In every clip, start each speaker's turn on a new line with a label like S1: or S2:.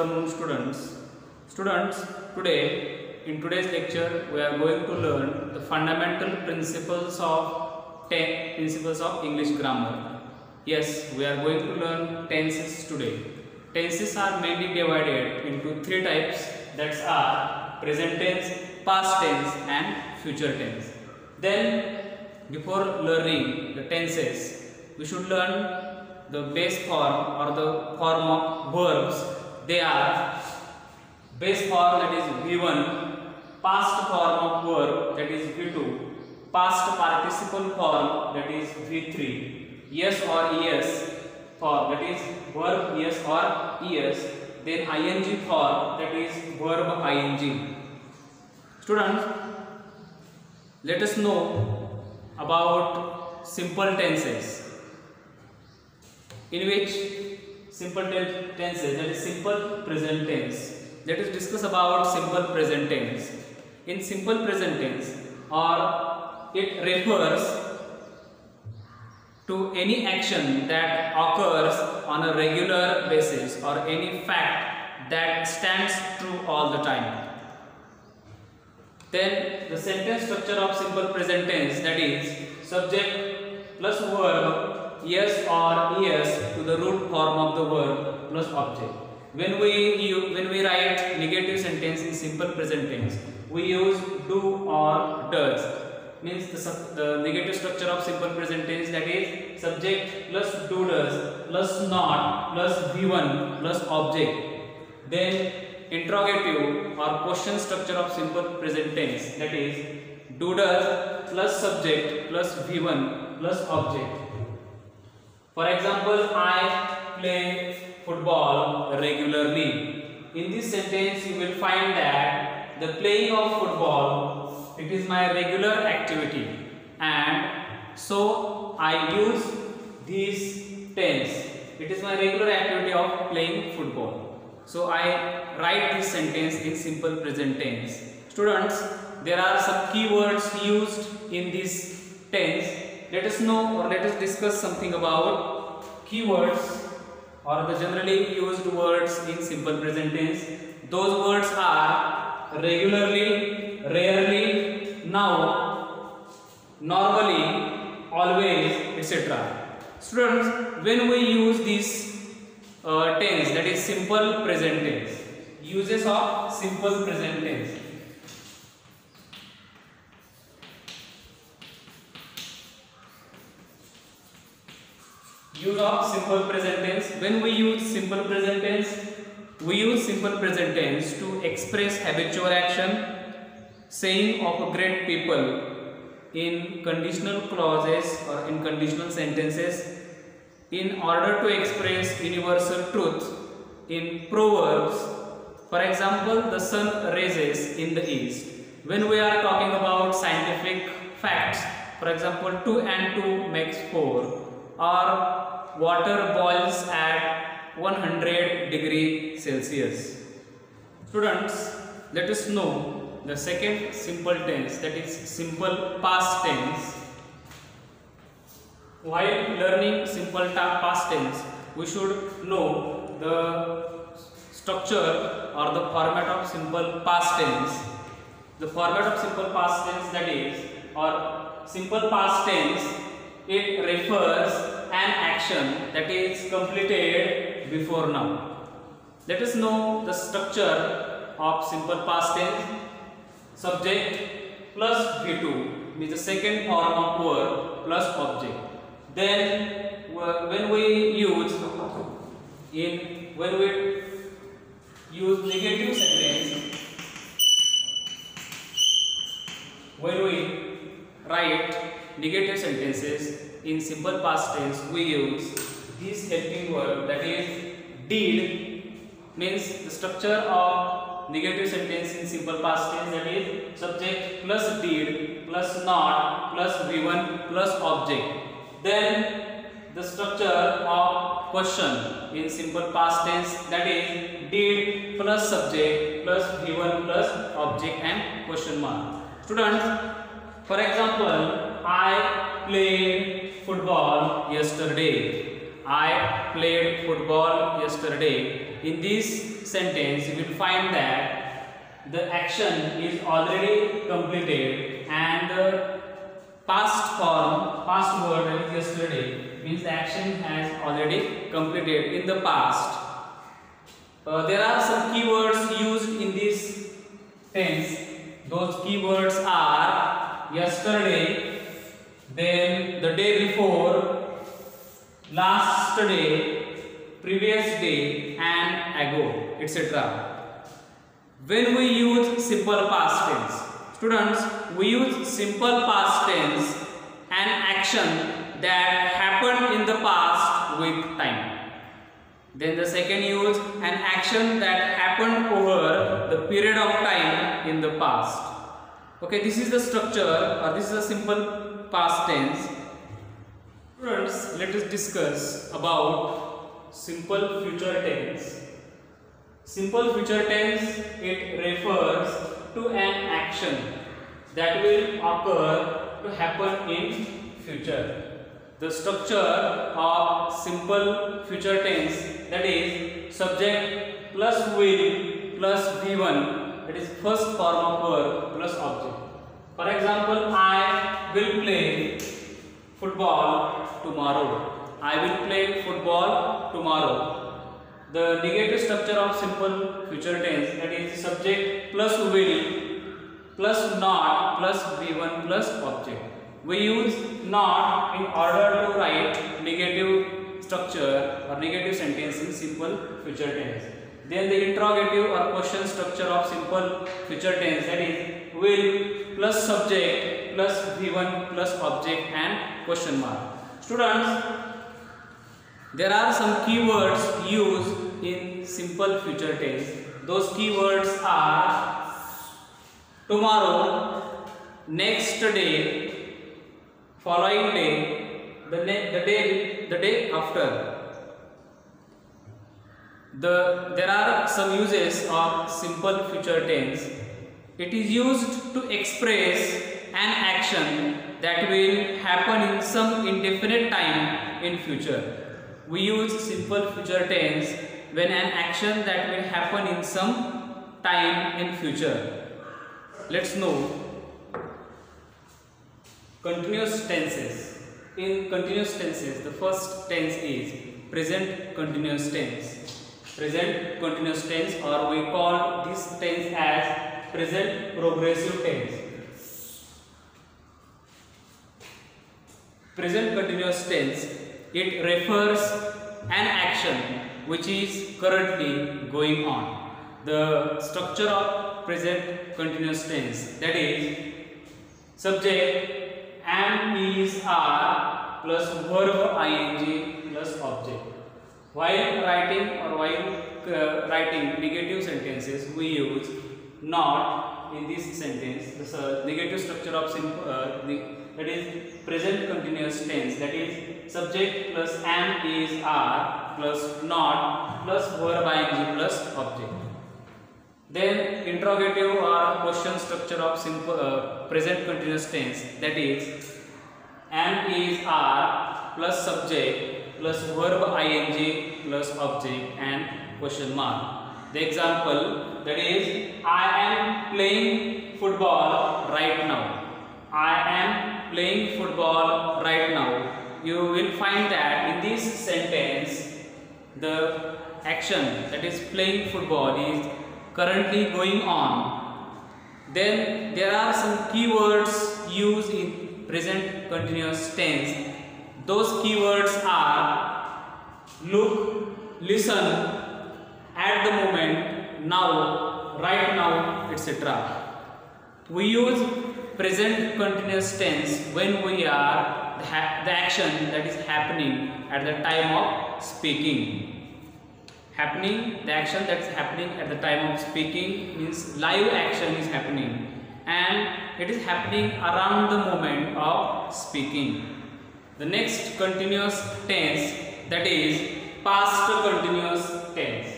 S1: afternoon, students. Students, in today's lecture we are going to learn the fundamental principles of English grammar. Yes, we are going to learn tenses today. Tenses are mainly divided into three types, that are present tense, past tense and future tense. Then before learning the tenses, we should learn the base form or the form of verbs. They are base form, that is V1, past form of verb, that is V2, past participle form, that is V3, yes or es form, that is verb yes or es, then ing form, that is verb ing. Students, let us know about simple tenses. In which simple tenses, that is simple present tense. Let us discuss about simple present tense. In simple present tense, or it refers to any action that occurs on a regular basis or any fact that stands true all the time. Then the sentence structure of simple present tense, that is subject plus verb yes or es to the root form of the verb plus object. When we write negative sentence in simple present tense, we use do or does. Means the negative structure of simple present tense, that is subject plus do does plus not plus v1 plus object. Then interrogative or question structure of simple present tense, that is do does plus subject plus v1 plus object. For example, I play football regularly. In this sentence, you will find that the playing of football, it is my regular activity, and so I use this tense. It is my regular activity of playing football. So I write this sentence in simple present tense. Students, there are some keywords used in this tense. Let us know or let us discuss something about keywords or the generally used words in simple present tense. Those words are regularly, rarely, now, normally, always, etc. Students, when we use this tense, that is simple present tense, uses of simple present tense. Use of simple present tense. When we use simple present tense, we use simple present tense to express habitual action, saying of a great people in conditional clauses or in conditional sentences, in order to express universal truth in proverbs. For example, the sun rises in the east. When we are talking about scientific facts, for example, 2 and 2 makes 4, or water boils at 100°C. Students, let us know the second simple tense, that is simple past tense. While learning simple past tense, we should know the structure or the format of simple past tense. The format of simple past tense, that is, or simple past tense, it refers an action that is completed before now. Let us know the structure of simple past tense. Subject plus V2 means the second form of verb plus object. Then when we use negative sentence, when we write negative sentences in simple past tense, we use this helping verb, that is did. Means the structure of negative sentence in simple past tense, that is subject plus did plus not plus v1 plus object. Then the structure of question in simple past tense, that is did plus subject plus v1 plus object and question mark. Students, for example, I played football yesterday. I played football yesterday. In this sentence, you will find that the action is already completed and the past form, past word that is yesterday means the action has already completed in the past. There are some keywords used in this tense. Those keywords are yesterday, then the day before, last day, previous day, and ago, etc. When we use simple past tense, students, we use simple past tense an action that happened in the past with time. Then the second use an action that happened over the period of time in the past. Okay, this is the structure, or this is a simple past tense. Students, let us discuss about simple future tense. Simple future tense, it refers to an action that will occur to happen in future. The structure of simple future tense, that is subject plus will plus V1, that is first form of verb plus object. For example, I will play football tomorrow. I will play football tomorrow. The negative structure of simple future tense, that is subject plus will plus not plus V1 plus object. We use not in order to write negative structure or negative sentence in simple future tense. Then the interrogative or question structure of simple future tense, that is will plus subject plus V1 plus object and question mark. Students, there are some keywords used in simple future tense. Those keywords are tomorrow, next day, following day, the day after. There are some uses of simple future tense. It is used to express an action that will happen in some indefinite time in future. We use simple future tense when an action that will happen in some time in future. Let's know continuous tenses. In continuous tenses, the first tense is present continuous tense. Present continuous tense, or we call this tense as present progressive tense. Present continuous tense, it refers an action which is currently going on. The structure of present continuous tense, that is subject am, is, are plus verb ing plus object. While writing or while writing negative sentences, we use not in this sentence. The negative structure of that is present continuous tense, that is subject plus am, is, are plus not plus verb ing plus object. Then interrogative or question structure of simple present continuous tense, that is am, is, are plus subject plus verb ing plus object and question mark. The example, that is I am playing football right now. I am playing football right now. You will find that in this sentence the action, that is playing football, is currently going on. Then there are some keywords used in present continuous tense. Those keywords are look, listen, at the moment, now, right now, etc. We use present continuous tense when we are the action that is happening at the time of speaking. The action that is happening at the time of speaking means live action is happening, and it is happening around the moment of speaking. The next continuous tense, that is past continuous tense.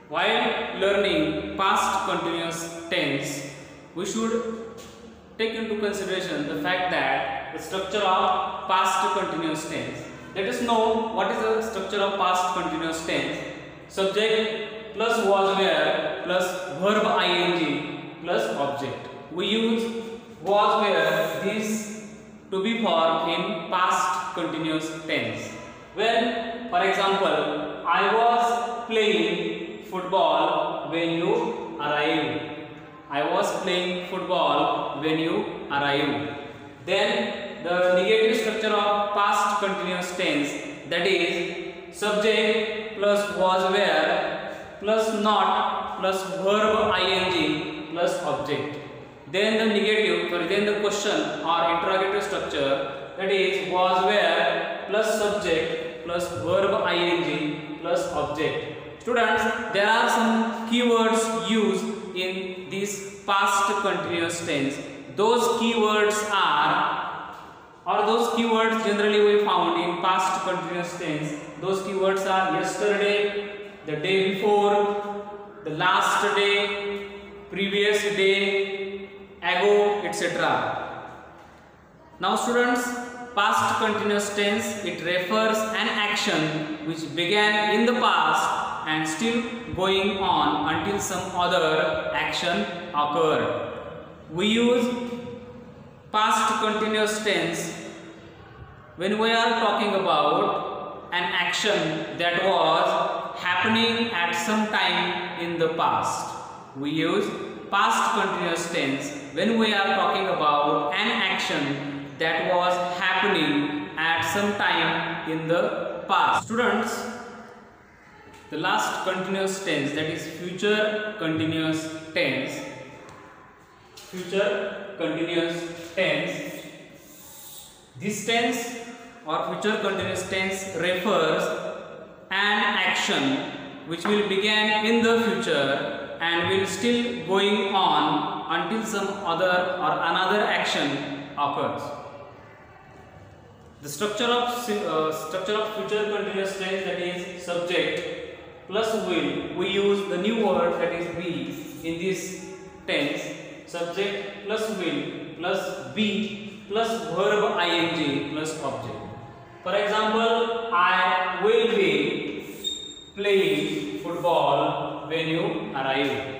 S1: While learning past continuous tense, we should take into consideration the fact that the structure of past continuous tense, Let us know what is the structure of past continuous tense. Subject plus was were plus verb ing plus object. We use was were this to be formed in past continuous tense. When, for example, I was playing football when you arrived. I was playing football when you arrived. Then the negative structure of past continuous tense, that is subject plus was were plus not plus verb ing plus object. Then the question or interrogative structure, that is was were plus subject plus verb ing plus object. Students, there are some keywords used in this past continuous tense. Those keywords generally we found in past continuous tense. Those keywords are yesterday, the day before, the last day, previous day, ago, etc. Now students, past continuous tense, it refers an action which began in the past and still going on until some other action occurred. We use past continuous tense when we are talking about an action that was happening at some time in the past. We use past continuous tense when we are talking about an action that was happening at some time in the past. Students, the last continuous tense, that is future continuous tense. Future continuous tense. This tense or future continuous tense refers an action which will begin in the future and will still going on until some other or another action occurs. The structure of future continuous tense, that is subject plus will. We use the new word, that is be, in this tense. Subject plus will plus be plus verb ing plus object. For example, I will be playing football when you arrive.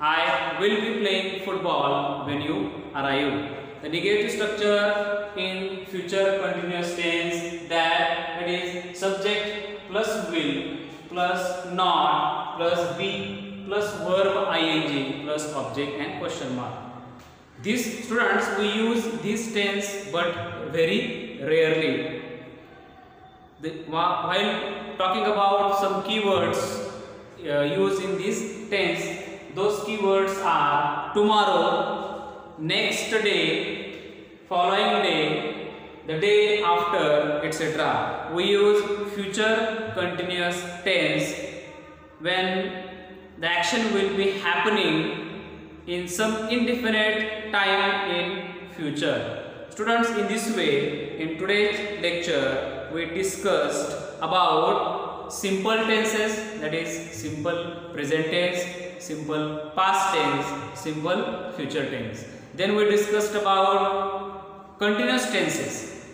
S1: I will be playing football when you arrive. The negative structure in future continuous tense, that it is subject plus will plus not plus be plus verb ing plus object and question mark. These students, we use this tense but very rarely. While talking about some keywords used in this tense, those keywords are tomorrow, next day, following day, the day after, etc. We use future continuous tense when the action will be happening in some indefinite time in future. Students, in this way, in today's lecture, we discussed about simple tenses, that is simple present tense, simple past tense, simple future tense. Then we discussed about continuous tenses.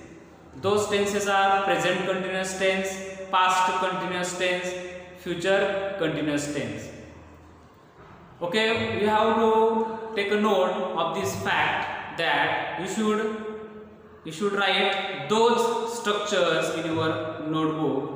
S1: Those tenses are present continuous tense, past continuous tense, future continuous tense. Okay, you have to take a note of this fact that you should write those structures in your notebook